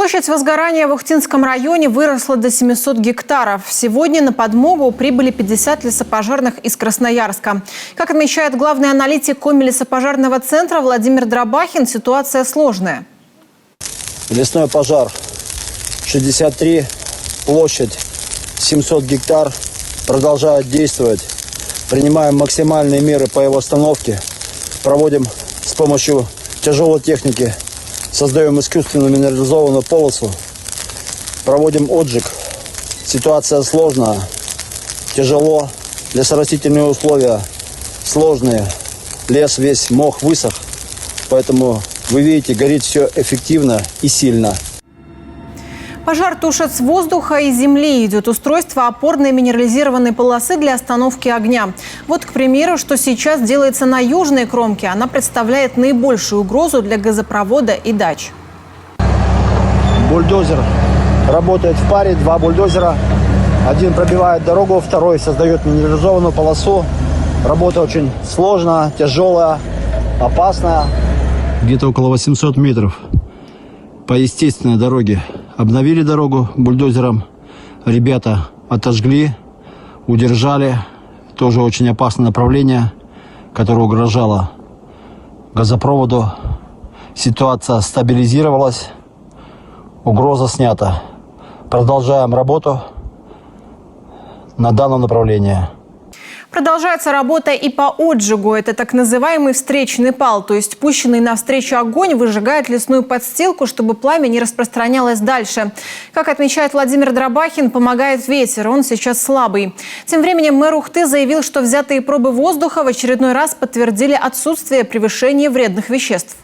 Площадь возгорания в Охтинском районе выросла до 700 гектаров. Сегодня на подмогу прибыли 50 лесопожарных из Красноярска. Как отмечает главный аналитик Коми лесопожарного центра Владимир Дробахин, ситуация сложная. Лесной пожар 63, площадь 700 гектар, продолжает действовать. Принимаем максимальные меры по его остановке. Проводим с помощью тяжелой техники. Создаем искусственную минерализованную полосу. Проводим отжиг. Ситуация сложная. Тяжело. Лесорастительные условия сложные. Лес весь, мох высох. Поэтому вы видите, горит все эффективно и сильно. Пожар тушат с воздуха и земли. Идет устройство опорной минерализированной полосы для остановки огня. Вот, к примеру, что сейчас делается на южной кромке. Она представляет наибольшую угрозу для газопровода и дач. Бульдозер работает в паре, два бульдозера. Один пробивает дорогу, второй создает минерализованную полосу. Работа очень сложная, тяжелая, опасная. Где-то около 800 метров по естественной дороге. Обновили дорогу бульдозером. Ребята отожгли, удержали. Тоже очень опасное направление, которое угрожало газопроводу. Ситуация стабилизировалась. Угроза снята. Продолжаем работу на данном направлении. Продолжается работа и по отжигу. Это так называемый встречный пал, то есть пущенный навстречу огонь выжигает лесную подстилку, чтобы пламя не распространялось дальше. Как отмечает Владимир Дробахин, помогает ветер, он сейчас слабый. Тем временем мэр Ухты заявил, что взятые пробы воздуха в очередной раз подтвердили отсутствие превышения вредных веществ.